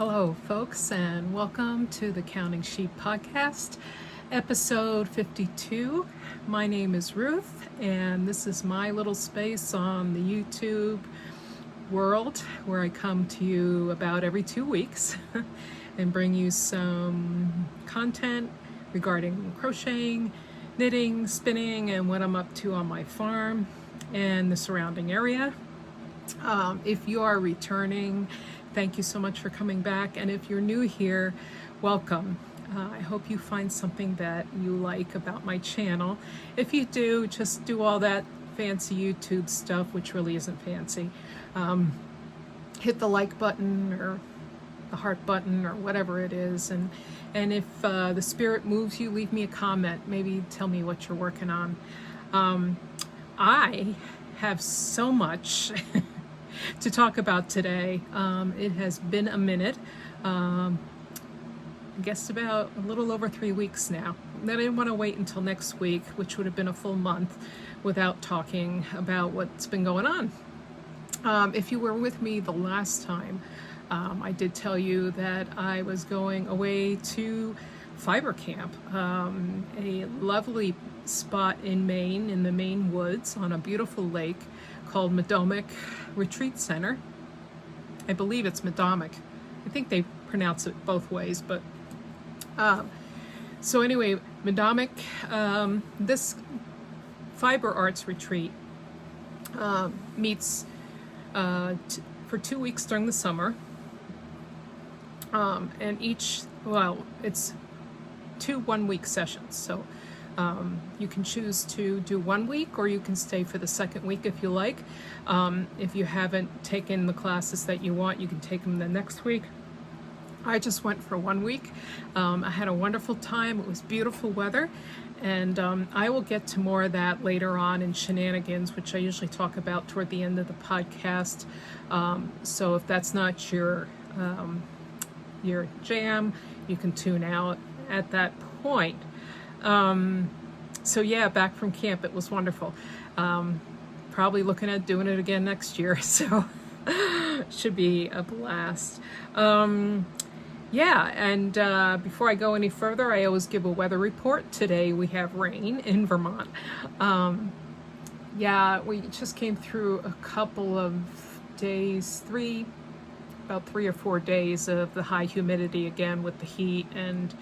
Hello, folks, and welcome to the Counting Sheep podcast, episode 52. My name is Ruth, and this is my little space on the YouTube world where I come to you about every 2 weeks and bring you some content regarding crocheting, knitting, spinning, and what I'm up to on my farm and the surrounding area. If you are returning, thank you so much for coming back. And if you're new here, welcome. I hope you find something that you like about my channel. If you do, just do all that fancy YouTube stuff, which really isn't fancy. Hit the like button or the heart button or whatever it is. And if the spirit moves you, leave me a comment. Maybe tell me what you're working on. I have so much to talk about today. It has been a minute, I guess about a little over 3 weeks now. I didn't want to wait until next week, which would have been a full month, without talking about what's been going on. If you were with me the last time, I did tell you that I was going away to fiber camp, a lovely spot in Maine, in the Maine woods on a beautiful lake called Medomak Retreat Center. I believe it's Medomak. I think they pronounce it both ways, but so anyway, Medomak, this fiber arts retreat meets for 2 weeks during the summer, and it's 2 1-week sessions. So you can choose to do 1 week, or you can stay for the second week if you like. If you haven't taken the classes that you want, you can take them the next week. I just went for 1 week. I had a wonderful time. It was beautiful weather, and I will get to more of that later on in Shenanigans, which I usually talk about toward the end of the podcast. So if that's not your jam, you can tune out at that point. So yeah, back from camp, it was wonderful. Probably looking at doing it again next year, so should be a blast. Yeah, and before I go any further, I always give a weather report. Today we have rain in Vermont. Yeah, we just came through a couple of days, about 3 or 4 days of the high humidity again with the heat, and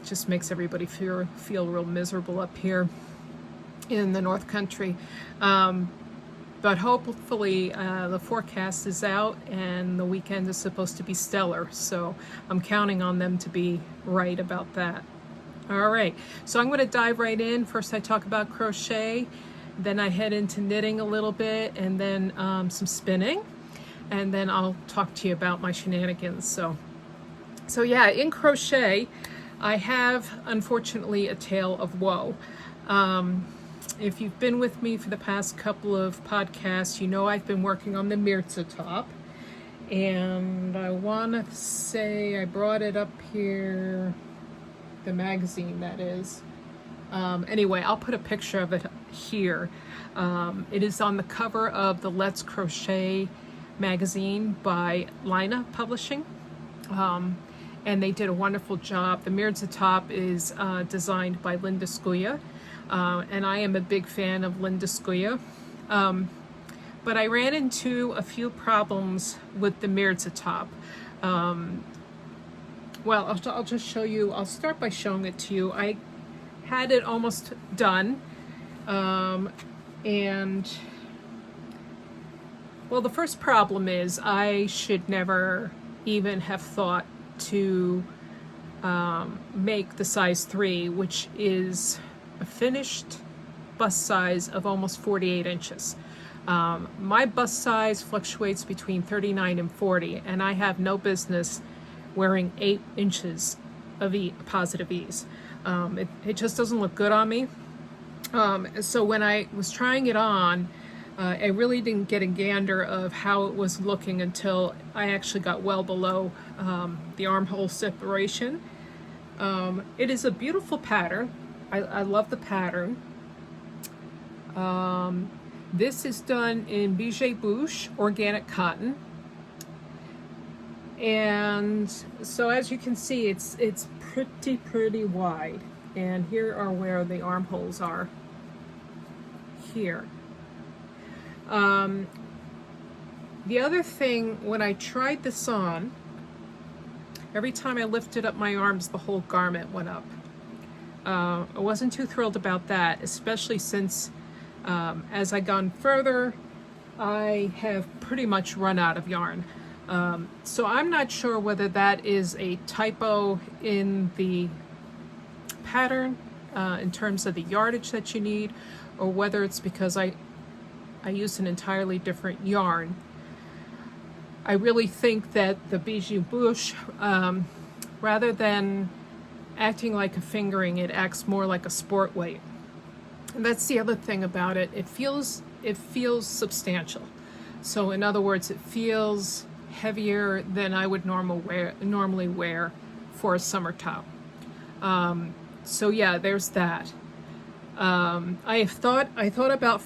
just makes everybody feel real miserable up here in the North Country. But hopefully the forecast is out and the weekend is supposed to be stellar. So I'm counting on them to be right about that. All right, so I'm going to dive right in. First I talk about crochet, then I head into knitting a little bit, and then some spinning, and then I'll talk to you about my shenanigans. So yeah, in crochet, I have, unfortunately, a tale of woe. If you've been with me for the past couple of podcasts, you know I've been working on the Mirdza top. And I want to say I brought it up here, the magazine that is. Anyway, I'll put a picture of it here. It is on the cover of the Let's Crochet magazine by Lina Publishing. And they did a wonderful job. The Mirdza top is designed by Skuja, and I am a big fan of Skuja. But I ran into a few problems with the Mirdza top. Well, I'll just show you. I'll start by showing it to you. I had it almost done, and well, the first problem is I should never even have thought to make the size 3, which is a finished bust size of almost 48 inches. My bust size fluctuates between 39 and 40, and I have no business wearing 8 inches of positive ease. It just doesn't look good on me. So when I was trying it on, I really didn't get a gander of how it was looking until I actually got well below the armhole separation. It is a beautiful pattern. I love the pattern. This is done in Bijay Bouche organic cotton. And so as you can see, it's pretty wide. And here are where the armholes are. Here. The other thing, when I tried this on, every time I lifted up my arms, the whole garment went up. I wasn't too thrilled about that, especially since as I've gone further, I have pretty much run out of yarn. So I'm not sure whether that is a typo in the pattern in terms of the yardage that you need, or whether it's because I used an entirely different yarn. I really think that the bijou bouche, rather than acting like a fingering, it acts more like a sport weight. And that's the other thing about it. It feels substantial. So in other words, it feels heavier than I would normally wear for a summer top. So yeah, there's that. I thought about,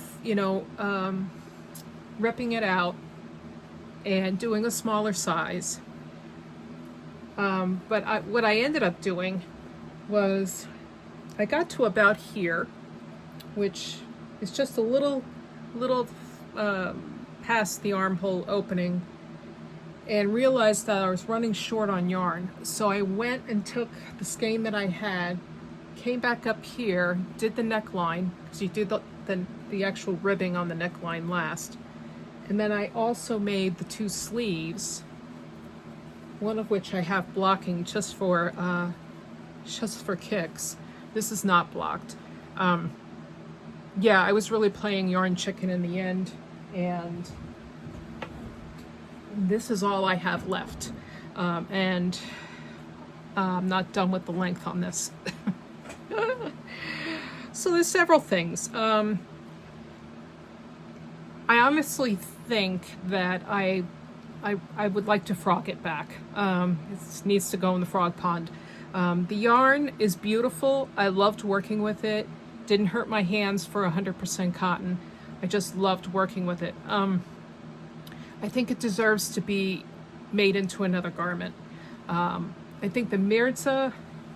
ripping it out and doing a smaller size. But what I ended up doing was I got to about here, which is just a little past the armhole opening, and realized that I was running short on yarn. So I went and took the skein that I had, came back up here, did the neckline, because you do the actual ribbing on the neckline last. And then I also made the two sleeves, one of which I have blocking just for kicks. This is not blocked. Yeah, I was really playing yarn chicken in the end, and this is all I have left. And I'm not done with the length on this. So there's several things. I honestly think that I would like to frog it back. It needs to go in the frog pond. The yarn is beautiful. I loved working with it. Didn't hurt my hands for 100% cotton. I just loved working with it. I think it deserves to be made into another garment. I think the Mirdza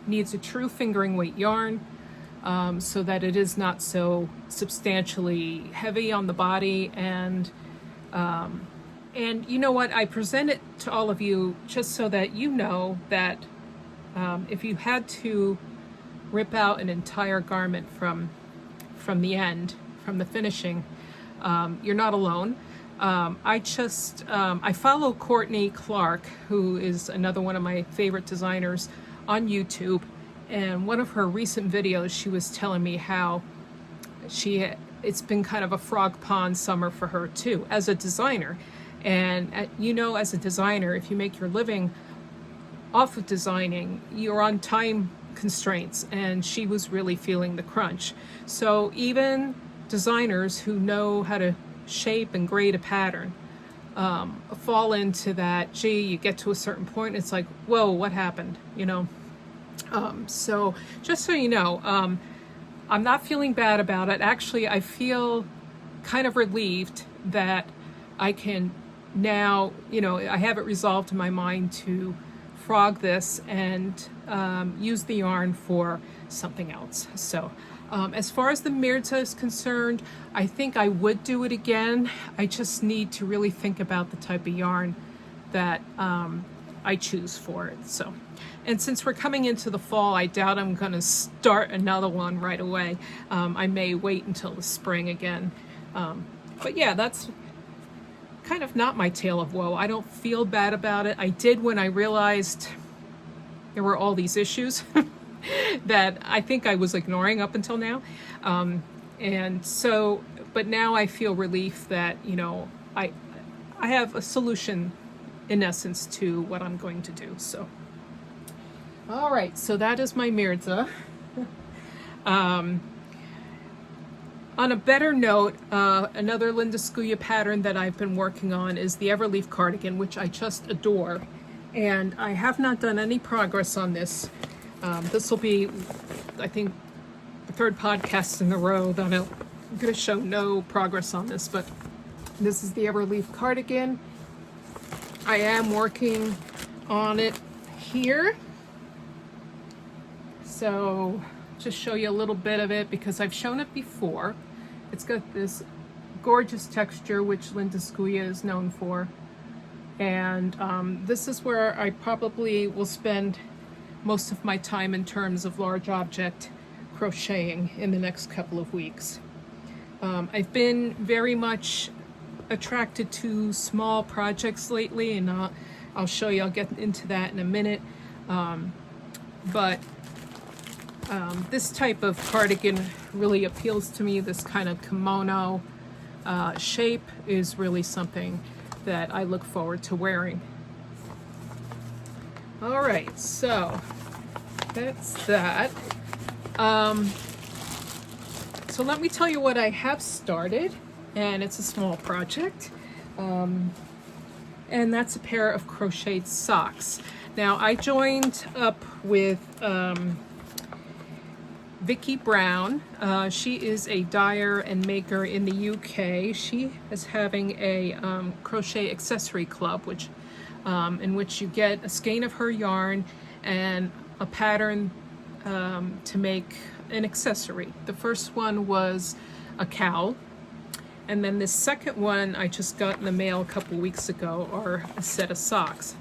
needs a true fingering weight yarn, so that it is not so substantially heavy on the body. And you know what? I present it to all of you just so that you know that if you had to rip out an entire garment from the end, from the finishing, you're not alone. I follow Courtney Clark, who is another one of my favorite designers, on YouTube, and one of her recent videos, she was telling me how it's been kind of a frog pond summer for her too, as a designer. And as a designer, if you make your living off of designing, you're on time constraints, and she was really feeling the crunch. So even designers who know how to shape and grade a pattern fall into that. Gee, you get to a certain point, it's like, whoa, what happened? So just so you know, I'm not feeling bad about it. Actually, I feel kind of relieved that I can now, I have it resolved in my mind to frog this and use the yarn for something else. So as far as the Mirdza is concerned, I think I would do it again. I just need to really think about the type of yarn that I choose for it. So, and since we're coming into the fall, I doubt I'm going to start another one right away. I may wait until the spring again. But yeah, that's kind of not my tale of woe. I don't feel bad about it. I did when I realized there were all these issues that I think I was ignoring up until now. And so, but now I feel relief that, I have a solution in essence to what I'm going to do. So, all right, so that is my Mirdza. On a better note, another Linda Skuja pattern that I've been working on is the Everleaf cardigan, which I just adore. And I have not done any progress on this. This will be, I think, the third podcast in a row that I'm going to show no progress on this, but this is the Everleaf cardigan. I am working on it here. So just show you a little bit of it because I've shown it before. It's got this gorgeous texture, which Linda Skuja is known for. And this is where I probably will spend most of my time in terms of large object crocheting in the next couple of weeks. I've been very much attracted to small projects lately, and I'll show you, I'll get into that in a minute. But this type of cardigan really appeals to me. This kind of kimono shape is really something that I look forward to wearing. All right, so that's that. So let me tell you what I have started, and it's a small project. And that's a pair of crocheted socks. Now I joined up with Vicky Brown. She is a dyer and maker in the UK. She is having a crochet accessory club, which in which you get a skein of her yarn and a pattern to make an accessory. The first one was a cowl, and then the second one I just got in the mail a couple weeks ago are a set of socks.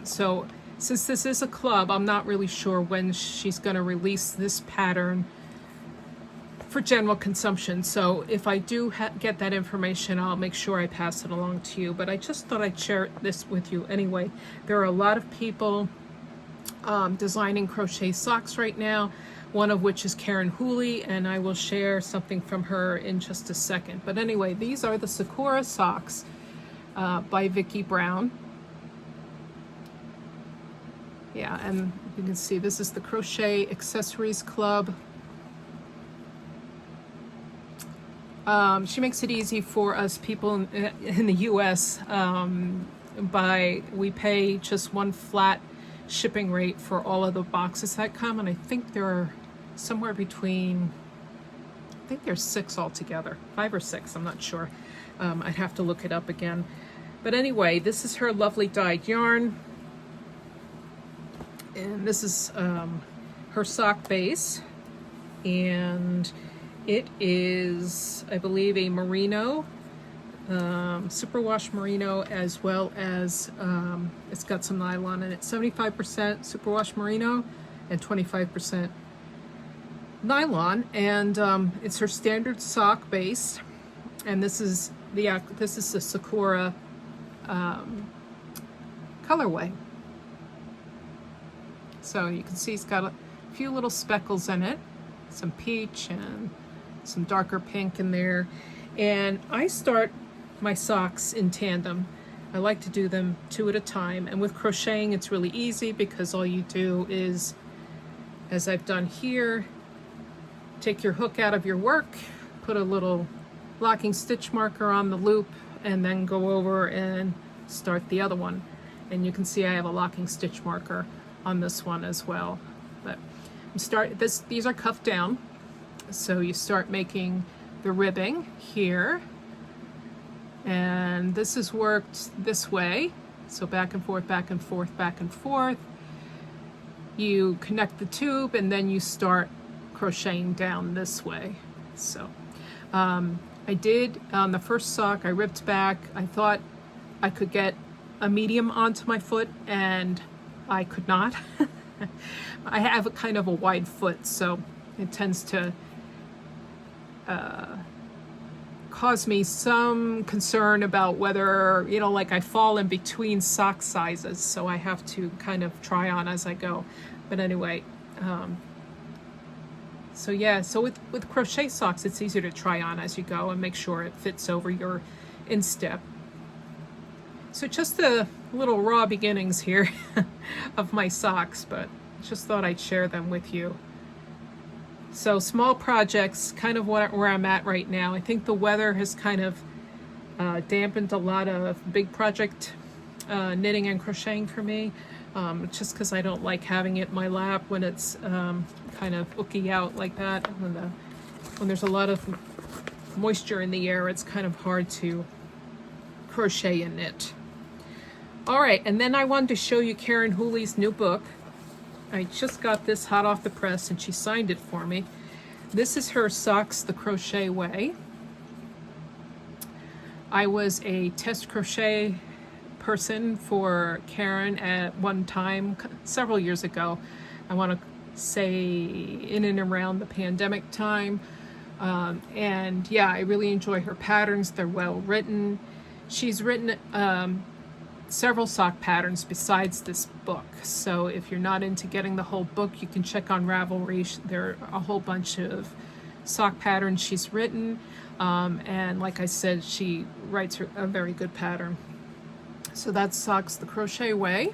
So since this is a club, I'm not really sure when she's going to release this pattern for general consumption. So if I do get that information, I'll make sure I pass it along to you. But I just thought I'd share this with you anyway. There are a lot of people designing crochet socks right now, one of which is Karen Hooley, and I will share something from her in just a second. But anyway, these are the Sakura socks by Vicky Brown. Yeah, and you can see this is the Crochet Accessories Club. She makes it easy for us people in the US. We pay just one flat shipping rate for all of the boxes that come, and I think there are somewhere between, I think there's 6 altogether, 5 or 6, I'm not sure. I'd have to look it up again. But anyway, this is her lovely dyed yarn. And this is her sock base, and it is, I believe, a merino, superwash merino, as well as it's got some nylon in it. 75% superwash merino and 25% nylon, and it's her standard sock base. And this is the Sakura colorway. So you can see it's got a few little speckles in it, some peach and some darker pink in there. And I start my socks in tandem. I like to do them 2 at a time. And with crocheting, it's really easy because all you do is, as I've done here, take your hook out of your work, put a little locking stitch marker on the loop, and then go over and start the other one. And you can see I have a locking stitch marker on this one as well. But these are cuffed down, so you start making the ribbing here, and this is worked this way, so back and forth, back and forth, back and forth. You connect the tube and then you start crocheting down this way. So I did on the first sock, I ripped back. I thought I could get a medium onto my foot, and I could not. I have a kind of a wide foot, so it tends to cause me some concern about whether, you know, like I fall in between sock sizes, so I have to kind of try on as I go. But anyway, so yeah, so with crochet socks, it's easier to try on as you go and make sure it fits over your instep. So just the little raw beginnings here of my socks, but just thought I'd share them with you. So small projects, kind of where I'm at right now. I think the weather has kind of dampened a lot of big project knitting and crocheting for me, just because I don't like having it in my lap when it's kind of ooky out like that. When there's a lot of moisture in the air, it's kind of hard to crochet and knit. All right, and then I wanted to show you Karen Hooley's new book. I just got this hot off the press and she signed it for me. This is her Socks the Crochet Way. I was a test crochet person for Karen at one time, several years ago. I want to say in and around the pandemic time. And yeah, I really enjoy her patterns. They're well written. She's written several sock patterns besides this book. So if you're not into getting the whole book, you can check on Ravelry. There are a whole bunch of sock patterns she's written. And like I said, she writes a very good pattern. So that's Socks the Crochet Way.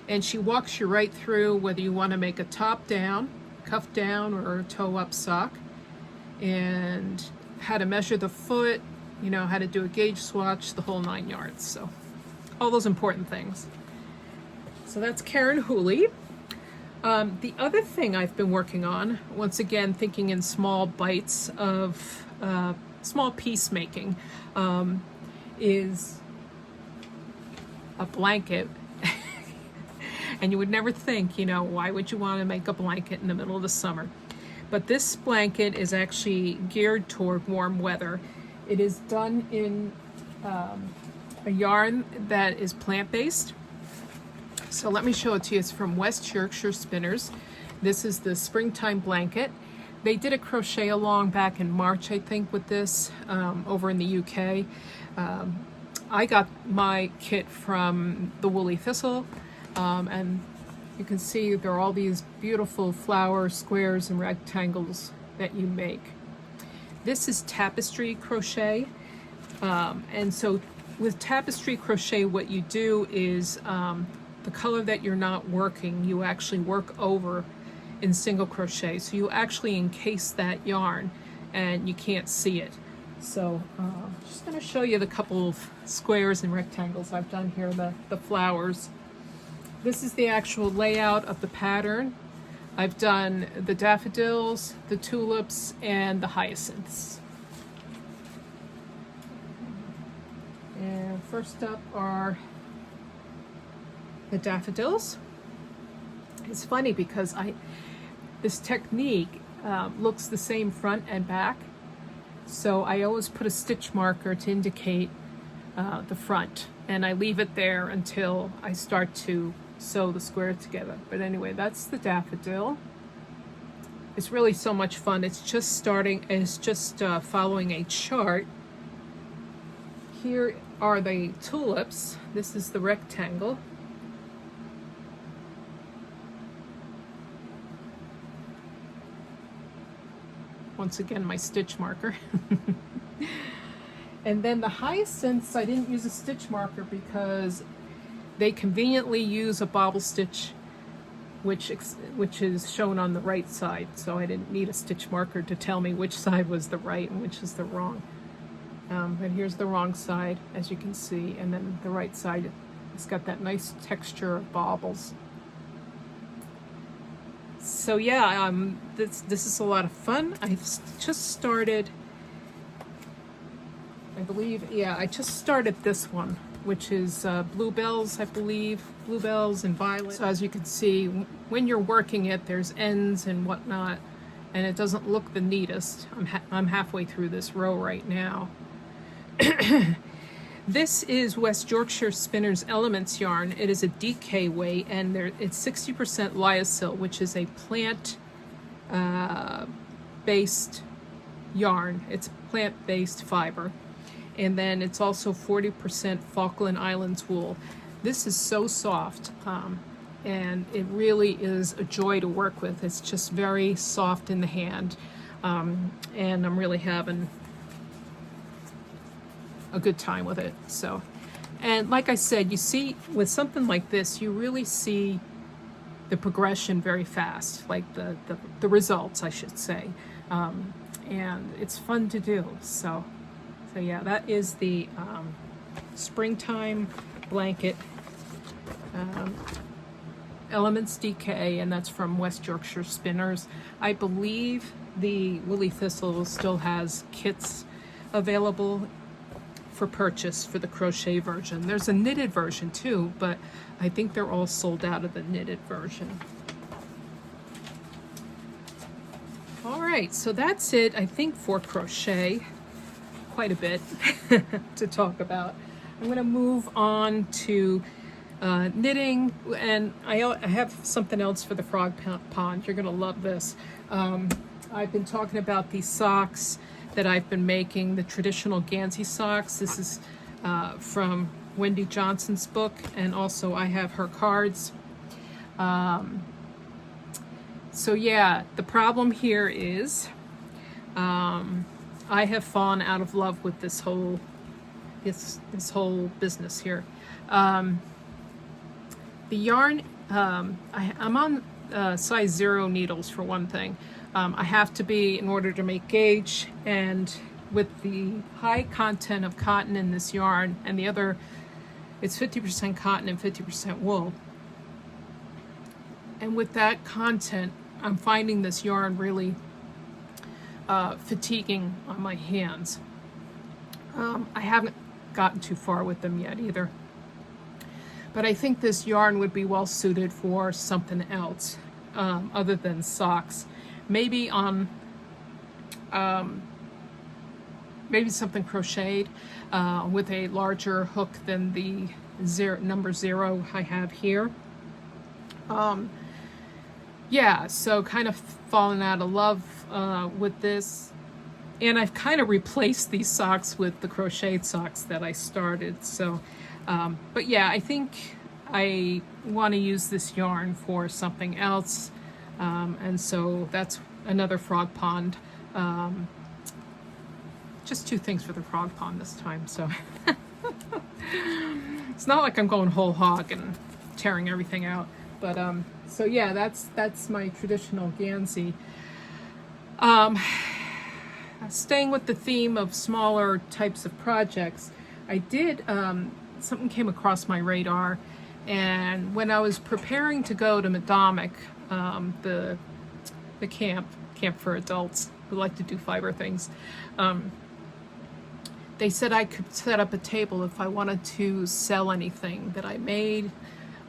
And she walks you right through whether you want to make a top down, cuff down, or a toe up sock. And how to measure the foot, you know, how to do a gauge swatch, the whole 9 yards. So all those important things. So that's Karen Hooley. The other thing I've been working on, once again thinking in small bites of small piece making, is a blanket. And you would never think, you know, why would you want to make a blanket in the middle of the summer? But this blanket is actually geared toward warm weather. It is done in a yarn that is plant-based. So let me show it to you. It's from West Yorkshire Spinners. This is the springtime blanket. They did a crochet along back in March, I think, with this over in the UK. I got my kit from the Woolly Thistle, and you can see there are all these beautiful flower squares and rectangles that you make. This is tapestry crochet, and so with tapestry crochet, what you do is the color that you're not working, you actually work over in single crochet. So you actually encase that yarn and you can't see it. So I'm just going to show you the couple of squares and rectangles I've done here, the flowers. This is the actual layout of the pattern. I've done the daffodils, the tulips, and the hyacinths. And first up are the daffodils. It's funny because this technique looks the same front and back, so I always put a stitch marker to indicate the front, and I leave it there until I start to sew the square together. But anyway, that's the daffodil. It's really so much fun. It's just following a chart. Here are the tulips. This is the rectangle. Once again, my stitch marker. And then the hyacinths, I didn't use a stitch marker because they conveniently use a bobble stitch, which is shown on the right side. So I didn't need a stitch marker to tell me which side was the right and which is the wrong. And here's the wrong side, as you can see, and then the right side, it's got that nice texture of baubles. So yeah, this is a lot of fun. I've just started, I believe, yeah, I just started this one, which is bluebells, I believe, bluebells and violets. So as you can see, when you're working it, there's ends and whatnot, and it doesn't look the neatest. I'm halfway through this row right now. This is West Yorkshire Spinners Elements yarn. It is a DK weight, and it's 60% lyocell, which is a plant based yarn. It's plant-based fiber. And then it's also 40% Falkland Islands wool. This is so soft, and it really is a joy to work with. It's just very soft in the hand, and I'm really having a good time with it. So, and like I said, you see with something like this, you really see the progression very fast, like the results, I should say, and it's fun to do. So yeah, that is the springtime blanket Elements DK, and that's from West Yorkshire Spinners. I believe the Woolly Thistle still has kits available for purchase for the crochet version. There's a knitted version too, but I think they're all sold out of the knitted version. All right, so that's it, I think, for crochet. Quite a bit to talk about. I'm going to move on to knitting, and I have something else for the frog pond. You're going to love this. I've been talking about these socks that I've been making, the traditional Gansy socks. This is from Wendy Johnson's book, and also I have her cards. So yeah, the problem here is I have fallen out of love with this whole whole business here. The yarn, I'm on size 0 needles for one thing. I have to be in order to make gauge, and with the high content of cotton in this yarn, and the other, it's 50% cotton and 50% wool. And with that content, I'm finding this yarn really fatiguing on my hands. I haven't gotten too far with them yet either. But I think this yarn would be well suited for something else other than socks. Maybe on maybe something crocheted with a larger hook than the number 0 I have here. Yeah, so kind of fallen out of love with this. And I've kind of replaced these socks with the crocheted socks that I started. So, but yeah, I think I want to use this yarn for something else. And so that's another frog pond. Just 2 things for the frog pond this time. So it's not like I'm going whole hog and tearing everything out. But so yeah, that's my traditional Gansy. Staying with the theme of smaller types of projects, I did something came across my radar, and when I was preparing to go to Medomak, the camp for adults who like to do fiber things, they said I could set up a table if I wanted to sell anything that I made,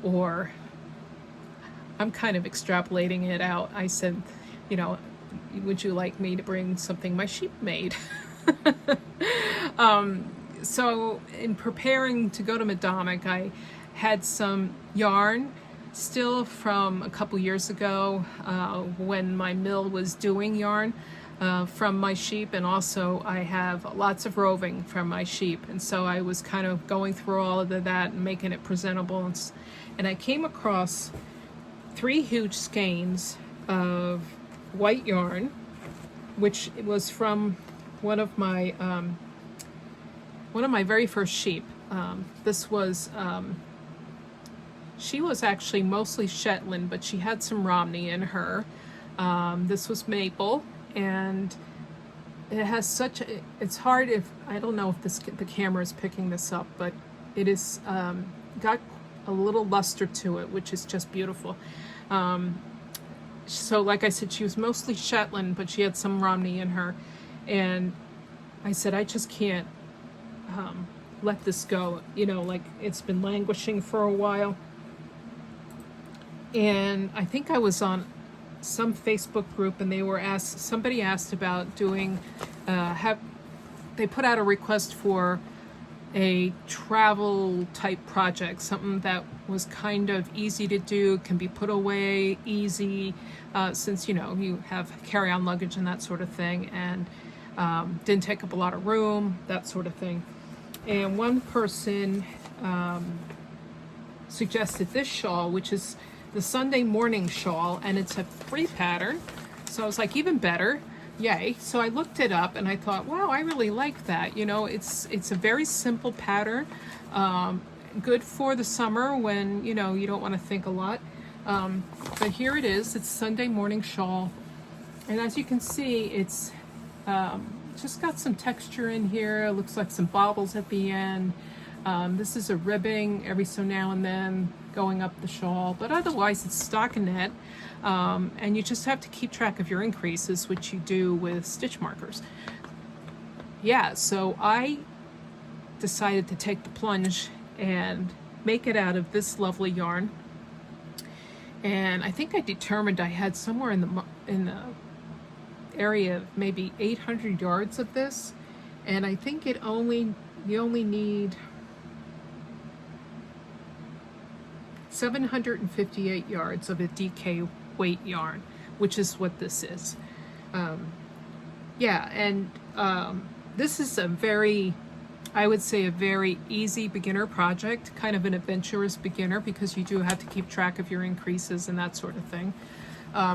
or I'm kind of extrapolating it out. I said, you know, would you like me to bring something my sheep made? So in preparing to go to Medomak, I had some yarn still from a couple years ago when my mill was doing yarn from my sheep, and also I have lots of roving from my sheep, and so I was kind of going through all of that and making it presentable, and I came across 3 huge skeins of white yarn, which was from one of my very first sheep. This was she was actually mostly Shetland, but she had some Romney in her. This was maple, and it has such a, it's hard, if I don't know if the camera is picking this up, but it is got a little luster to it, which is just beautiful. So like I said, she was mostly Shetland, but she had some Romney in her, and I said, I just can't let this go, you know, like it's been languishing for a while. And I think I was on some Facebook group, and they were somebody asked about doing, they put out a request for a travel type project, something that was kind of easy to do, can be put away easy, since, you know, you have carry-on luggage and that sort of thing, and didn't take up a lot of room, that sort of thing. And one person suggested this shawl, which is the Sunday morning shawl, and it's a free pattern. So I was like, even better, yay. So I looked it up, and I thought, wow, I really like that. You know, it's a very simple pattern, good for the summer when, you know, you don't want to think a lot. But here it is, it's Sunday morning shawl, and as you can see, it's just got some texture in here. It looks like some baubles at the end. This is a ribbing every so now and then going up the shawl, but otherwise it's stockinette, and you just have to keep track of your increases, which you do with stitch markers. Yeah, so I decided to take the plunge and make it out of this lovely yarn. And I think I determined I had somewhere in the area of maybe 800 yards of this, and I think you only need 758 yards of a DK weight yarn, which is what this is. Yeah, and this is a very, I would say, a very easy beginner project, kind of an adventurous beginner, because you do have to keep track of your increases and that sort of thing.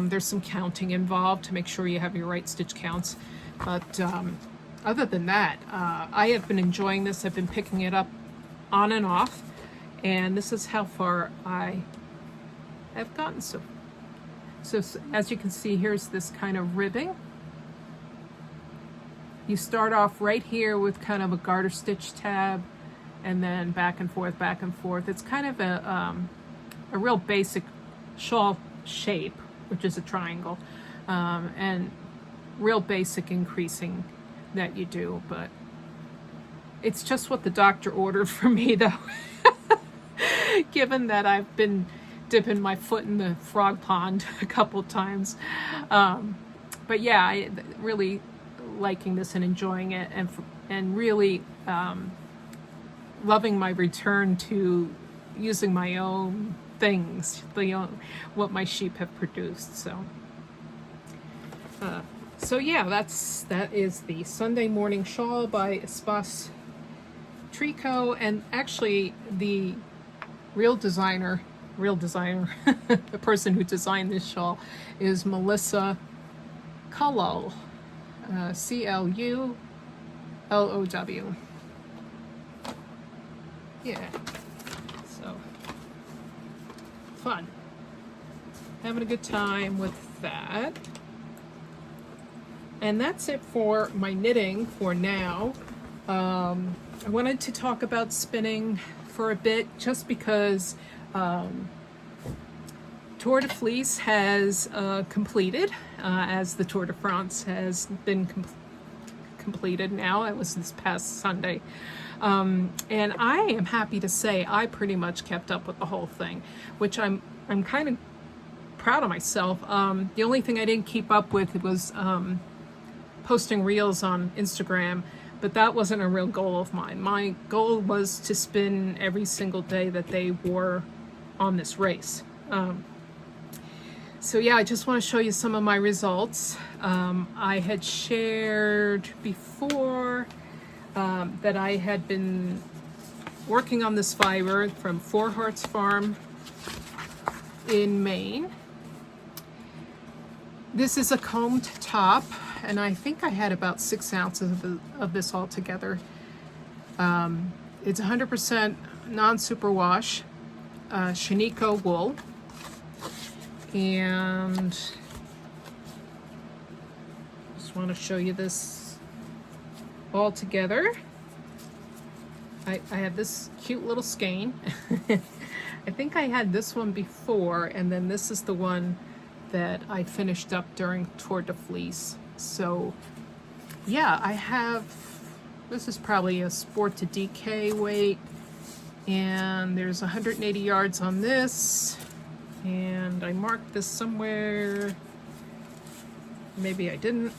There's some counting involved to make sure you have your right stitch counts. But other than that, I have been enjoying this. I've been picking it up on and off, and this is how far I have gotten. So as you can see, here's this kind of ribbing. You start off right here with kind of a garter stitch tab, and then back and forth, back and forth. It's kind of a real basic shawl shape, which is a triangle, and real basic increasing that you do, but it's just what the doctor ordered for me, though. Given that I've been dipping my foot in the frog pond a couple times. But yeah, I really liking this and enjoying it, and really loving my return to using my own things, what my sheep have produced. So yeah, that is the Sunday Morning Shawl by Espace Tricot, and actually the real designer, the person who designed this shawl is Melissa Clulow, Clulow. Yeah, so fun. Having a good time with that. And that's it for my knitting for now. I wanted to talk about spinning for a bit, just because Tour de Fleece has completed, as the Tour de France has been completed now. It was this past Sunday. And I am happy to say I pretty much kept up with the whole thing, which I'm kind of proud of myself. The only thing I didn't keep up with was posting reels on Instagram, but that wasn't a real goal of mine. My goal was to spin every single day that they wore on this race. So yeah, I just want to show you some of my results. I had shared before that I had been working on this fiber from Four Hearts Farm in Maine. This is a combed top, and I think I had about 6 ounces of this all together. It's 100% non-superwash Shenanigans wool, and just want to show you this all together. I have this cute little skein. I think I had this one before, and then this is the one that I finished up during Tour de Fleece. So yeah, I have, this is probably a Sport to DK weight, and there's 180 yards on this, and I marked this somewhere. Maybe I didn't.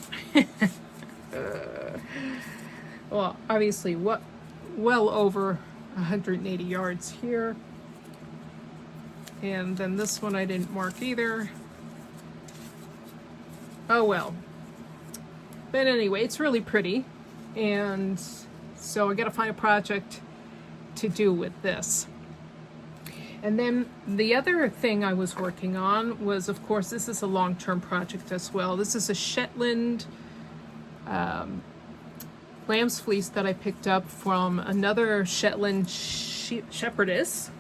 Well, obviously well over 180 yards here. And then this one I didn't mark either. Oh well. But anyway, it's really pretty, and so I gotta find a project to do with this. And then the other thing I was working on was, of course, this is a long-term project as well. This is a Shetland lamb's fleece that I picked up from another Shetland shepherdess,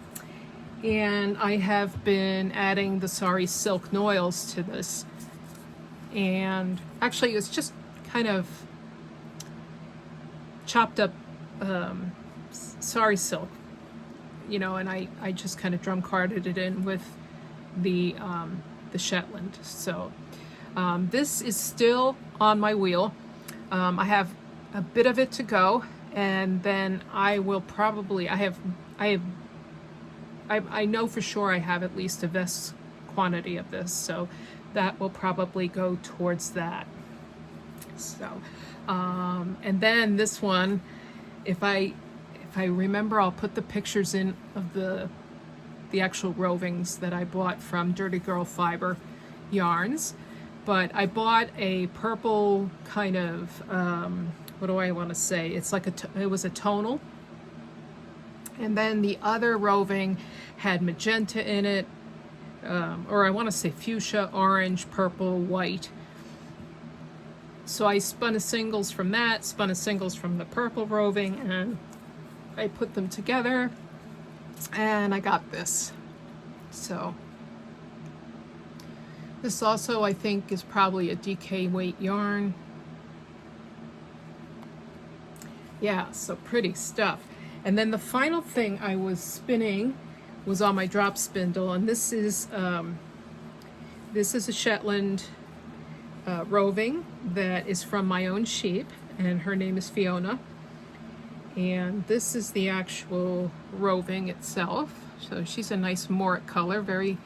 and I have been adding the sari silk noils to this. And actually it's just kind of chopped up sari silk, you know, and I just kind of drum carded it in with the Shetland. So this is still on my wheel. I have a bit of it to go, and then I will probably, I know for sure I have at least a vest quantity of this, so that will probably go towards that. So, and then this one, if I remember, I'll put the pictures in of the actual rovings that I bought from Dirty Girl Fiber Yarns. But I bought a purple kind of, what do I want to say? It's like it was a tonal. And then the other roving had magenta in it, or I want to say fuchsia, orange, purple, white. So I spun a singles from that, spun a singles from the purple roving, and I put them together, and I got this. So this also, I think, is probably a DK weight yarn. Yeah, so pretty stuff. And then the final thing I was spinning was on my drop spindle, and this is a Shetland roving that is from my own sheep, and her name is Fiona. And this is the actual roving itself. So she's a nice Morit color, very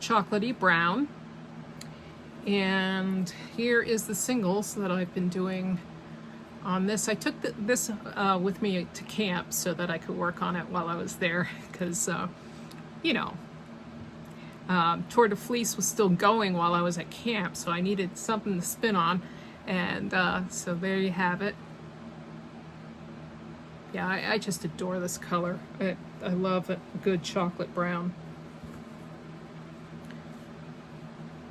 chocolatey brown. And here is the singles that I've been doing on this. I took this with me to camp so that I could work on it while I was there, because you know, Tour de Fleece was still going while I was at camp, so I needed something to spin on, and so there you have it. Yeah, I just adore this color. I love a good chocolate brown.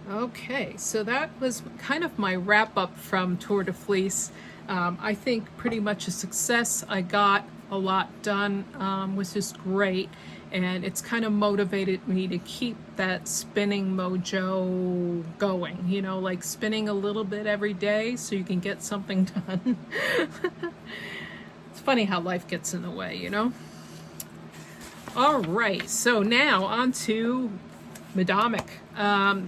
Okay, so that was kind of my wrap up from Tour de Fleece. I think pretty much a success. I got a lot done, which is great, and it's kind of motivated me to keep that spinning mojo going, you know, like spinning a little bit every day so you can get something done. It's funny how life gets in the way, you know. All right, so now on to Medomak.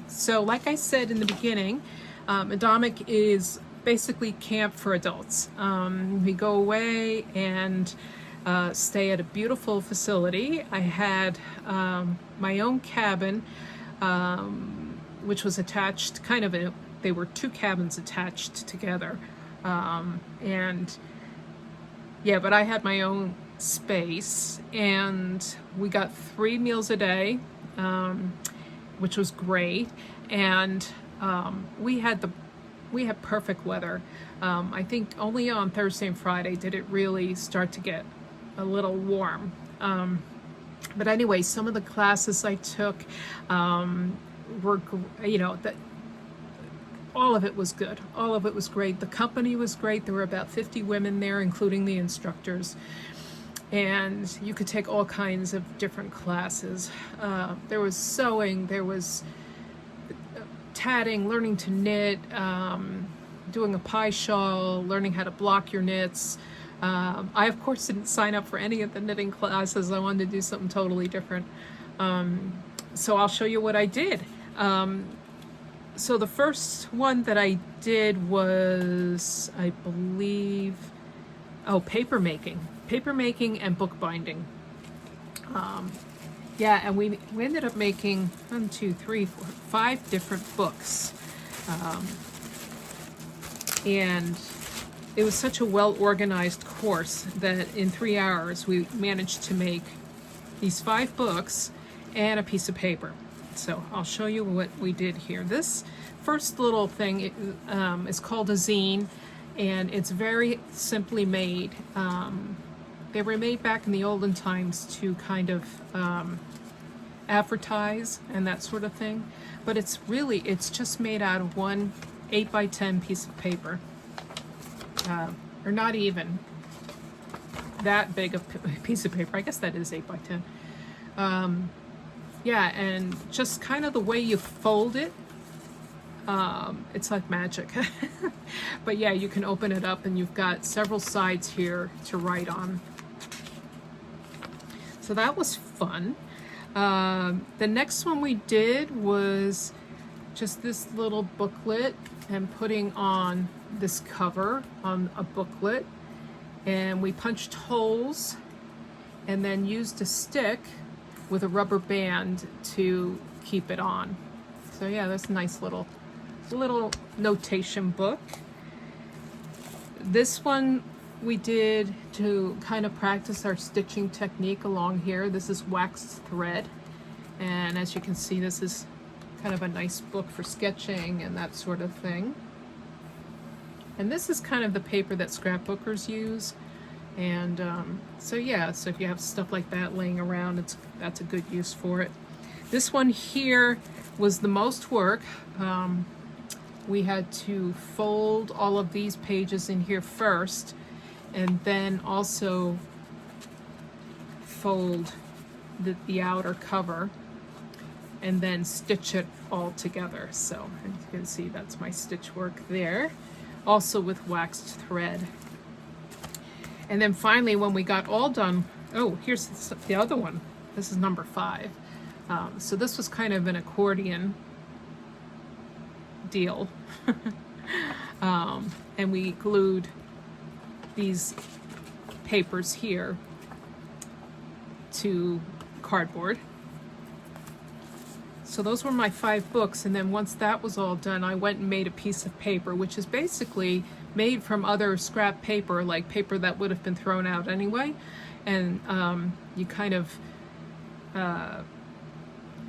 So like I said in the beginning, Medomak is basically camp for adults. We go away and stay at a beautiful facility. I had my own cabin, which was attached, they were two cabins attached together. And yeah, but I had my own space, and we got 3 meals a day, which was great. And we had perfect weather. I think only on Thursday and Friday did it really start to get a little warm. But anyway, some of the classes I took were, you know, all of it was good. All of it was great. The company was great. There were about 50 women there, including the instructors. And you could take all kinds of different classes. There was sewing, there was tatting, learning to knit, doing a pie shawl, learning how to block your knits. I, of course, didn't sign up for any of the knitting classes. I wanted to do something totally different. So I'll show you what I did. So the first one that I did was, I believe, paper making and bookbinding. Yeah, and we ended up making 1, 2, 3, 4, 5 different books. And it was such a well-organized course that in 3 hours we managed to make these 5 books and a piece of paper. So I'll show you what we did here. This first little thing is called a zine, and it's very simply made. They were made back in the olden times to kind of advertise and that sort of thing, but it's just made out of one 8x10 piece of paper, or not even that big a piece of paper. I guess that is 8x10. Yeah, and just kind of the way you fold it, it's like magic. But yeah, you can open it up and you've got several sides here to write on. So that was fun. The next one we did was just this little booklet and putting on this cover on a booklet. and we punched holes and then used a stick with a rubber band to keep it on. So yeah, that's a nice little notation book. This one we did to kind of practice our stitching technique along here. This is waxed thread, and as you can see, this is kind of a nice book for sketching and that sort of thing. And this is kind of the paper that scrapbookers use. And so yeah, so if you have stuff like that laying around, that's a good use for it. This one here was the most work. We had to fold all of these pages in here first, and then also fold the outer cover, and then stitch it all together. So as you can see, that's my stitch work there, also with waxed thread. And then finally, when we got all done, oh, here's the other one. This is number 5. So this was kind of an accordion deal. And we glued these papers here to cardboard. So those were my 5 books, and then once that was all done, I went and made a piece of paper, which is basically made from other scrap paper, like paper that would have been thrown out anyway. And you kind of, well,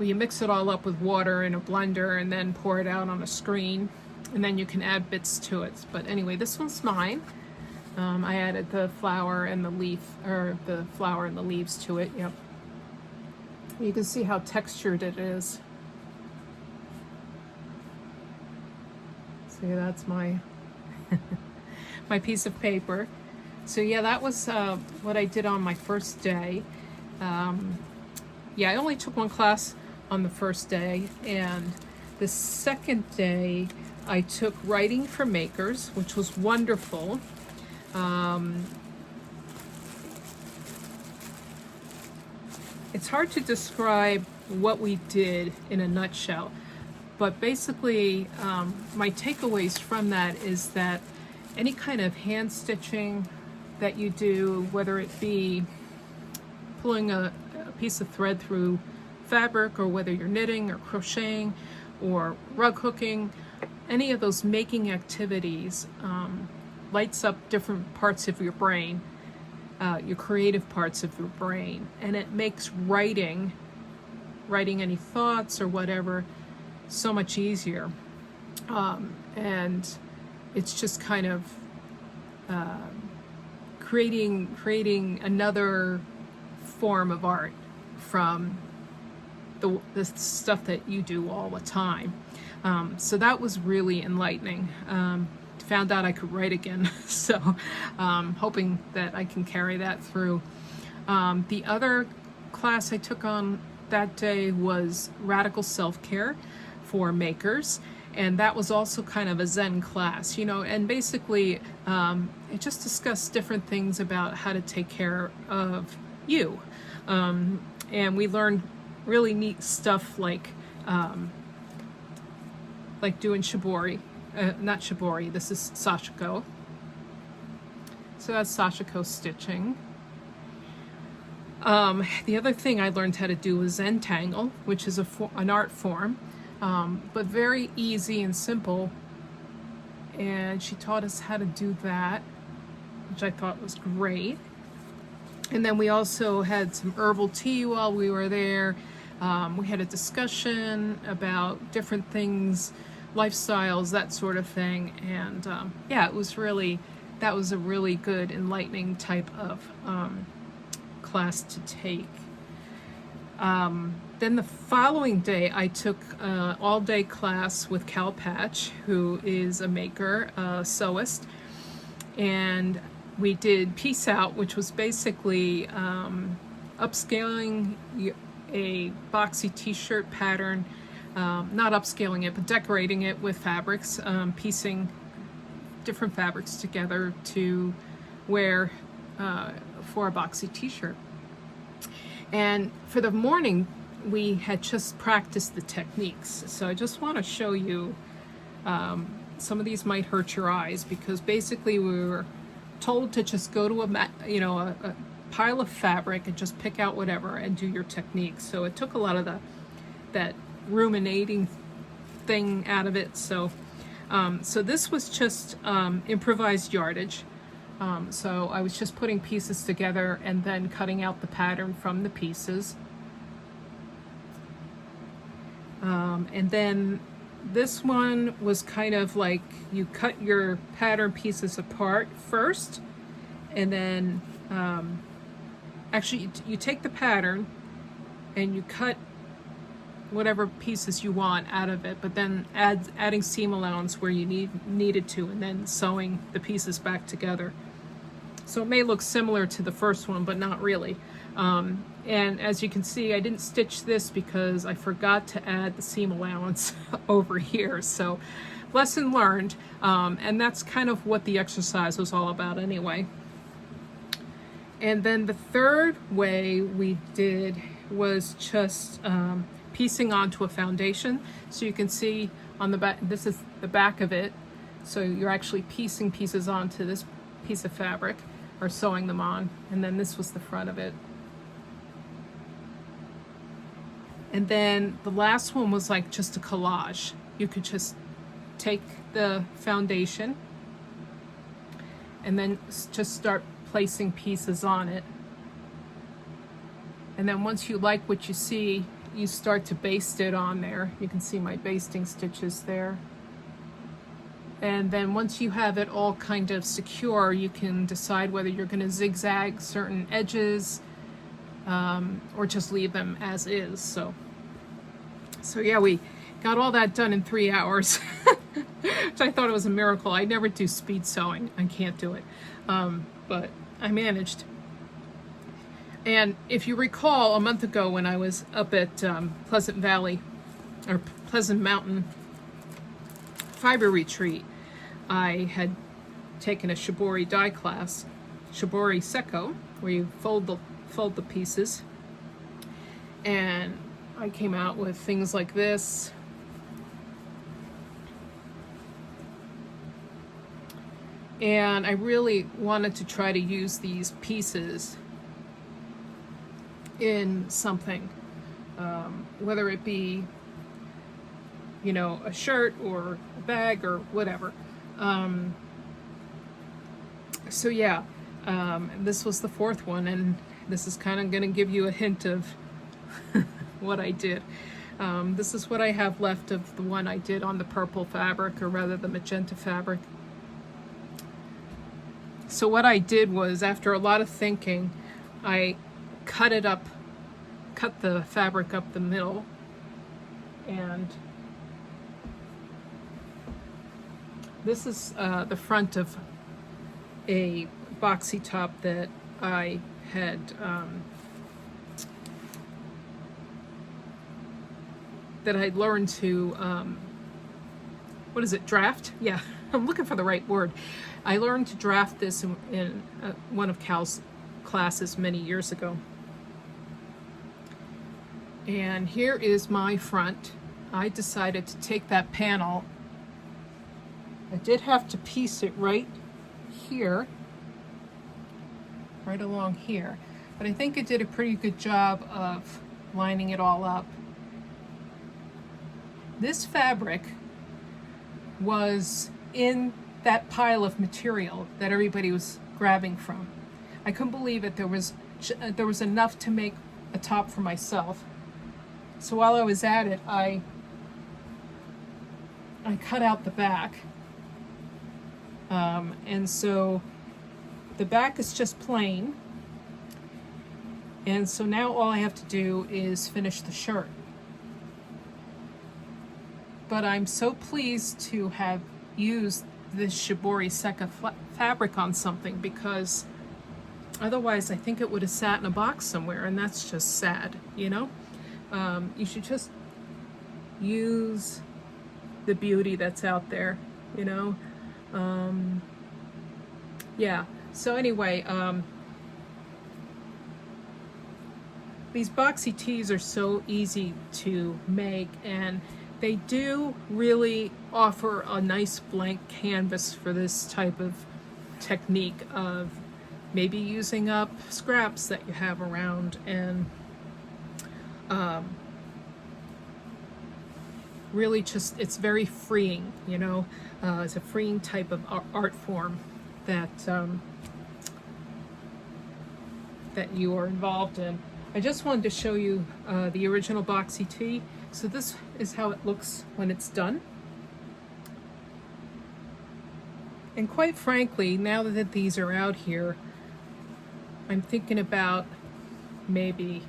you mix it all up with water in a blender and then pour it out on a screen, and then you can add bits to it. But anyway, this one's mine. I added the flower and the leaf, or the flower and the leaves to it. Yep. You can see how textured it is. See, that's my my piece of paper. So yeah, that was what I did on my first day. Yeah, I only took one class on the first day, and the second day I took writing for makers, which was wonderful. It's hard to describe what we did in a nutshell, but basically my takeaways from that is that any kind of hand stitching that you do, whether it be pulling a piece of thread through fabric, or whether you're knitting or crocheting or rug hooking, any of those making activities lights up different parts of your brain, your creative parts of your brain, and it makes writing any thoughts or whatever so much easier. And it's just kind of creating another form of art from the stuff that you do all the time. So that was really enlightening. Found out I could write again, so hoping that I can carry that through. The other class I took on that day was Radical Self-Care for Makers, and that was also kind of a Zen class, you know, and basically it just discussed different things about how to take care of you. And we learned really neat stuff like doing shibori. Not shibori, this is sashiko. So that's sashiko stitching. The other thing I learned how to do was Zentangle, which is an art form, but very easy and simple. And she taught us how to do that, which I thought was great. And then we also had some herbal tea while we were there. We had a discussion about different things, lifestyles, that sort of thing. And yeah, that was a really good, enlightening type of class to take. Then the following day, I took an all-day class with Cal Patch, who is a maker, a sewist, and we did Peace Out, which was basically upscaling a boxy t-shirt pattern, not upscaling it, but decorating it with fabrics, piecing different fabrics together to wear for a boxy t-shirt. And for the morning, we had just practiced the techniques. So I just want to show you, some of these might hurt your eyes, because basically we were told to just go to a pile of fabric and just pick out whatever and do your technique. So it took a lot of that ruminating thing out of it. So so this was just improvised yardage. So I was just putting pieces together and then cutting out the pattern from the pieces. And then this one was kind of like you cut your pattern pieces apart first, and then actually you take the pattern and you cut whatever pieces you want out of it, but then adding seam allowance where you needed to, and then sewing the pieces back together. So it may look similar to the first one, but not really. And as you can see, I didn't stitch this because I forgot to add the seam allowance over here. So lesson learned. And that's kind of what the exercise was all about anyway. And then the third way we did was just piecing onto a foundation. So you can see on the back, this is the back of it. So you're actually piecing pieces onto this piece of fabric, or sewing them on, and then this was the front of it. And then the last one was like just a collage. You could just take the foundation and then just start placing pieces on it. And then once you like what you see, you start to baste it on there. You can see my basting stitches there. And then once you have it all kind of secure, you can decide whether you're going to zigzag certain edges or just leave them as is. So yeah, we got all that done in 3 hours, which I thought it was a miracle. I never do speed sewing. I can't do it. But I managed. And if you recall, a month ago when I was up at Pleasant Mountain Fiber Retreat, I had taken a shibori dye class, shibori secco, where you fold the pieces, and I came out with things like this. And I really wanted to try to use these pieces in something, whether it be, you know, a shirt or a bag or whatever. So yeah, this was the fourth one, and this is kind of going to give you a hint of what I did. This is what I have left of the one I did on the purple fabric, or rather the magenta fabric. So what I did was, after a lot of thinking, I cut the fabric up the middle, and this is the front of a boxy top that I had learned to what is it, draft? Yeah, I'm looking for the right word. I learned to draft this in one of Cal's classes many years ago. And here is my front. I decided to take that panel. I did have to piece it right here, right along here, but I think it did a pretty good job of lining it all up. This fabric was in that pile of material that everybody was grabbing from. I couldn't believe it. There was enough to make a top for myself. So while I was at it, I cut out the back. And so the back is just plain. And so now all I have to do is finish the shirt. But I'm so pleased to have used this shibori secco fabric on something, because otherwise I think it would have sat in a box somewhere, and that's just sad, you know? You should just use the beauty that's out there, you know? Yeah, so anyway, these boxy tees are so easy to make, and they do really offer a nice blank canvas for this type of technique of maybe using up scraps that you have around, and really just, it's very freeing, you know. It's a freeing type of art form that that you are involved in. I just wanted to show you the original boxy tee. So this is how it looks when it's done. And quite frankly, now that these are out here, I'm thinking about maybe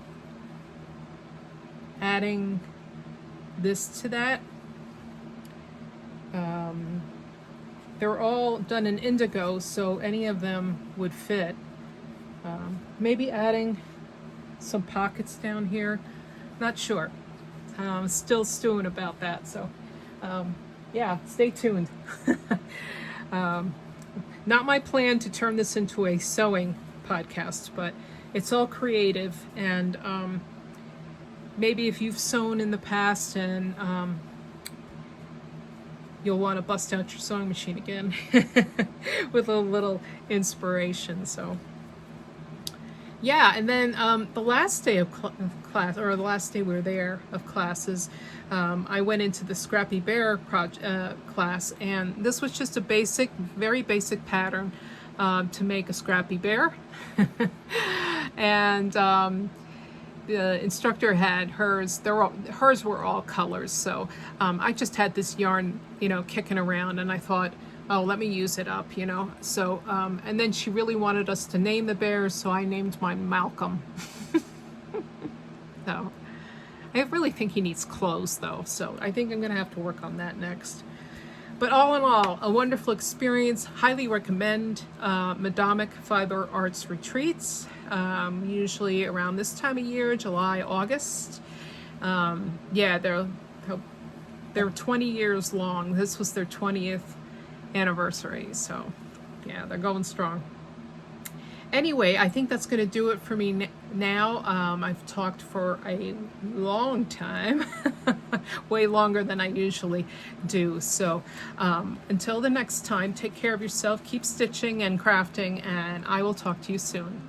adding this to that. They're all done in indigo, so any of them would fit. Maybe adding some pockets down here. Not sure. Still stewing about that, so yeah, stay tuned. Not my plan to turn this into a sewing podcast, but it's all creative, and maybe if you've sewn in the past and you'll want to bust out your sewing machine again with a little inspiration. So yeah, and then the last day of class, or the last day we were there of classes, I went into the Scrappy Bear class, and this was just a basic, very basic pattern to make a Scrappy Bear. And the instructor had hers. Hers were all colors, so I just had this yarn, you know, kicking around, and I thought, oh, let me use it up, you know. So and then she really wanted us to name the bears, so I named mine Malcolm. So I really think he needs clothes though, so I think I'm gonna have to work on that next. But all in all, a wonderful experience. Highly recommend Medomak Fiber Arts Retreats, usually around this time of year, July, August. Yeah, they're 20 years long. This was their 20th anniversary, so yeah, they're going strong. Anyway, I think that's going to do it for me now. I've talked for a long time, way longer than I usually do. So until the next time, take care of yourself, keep stitching and crafting, and I will talk to you soon.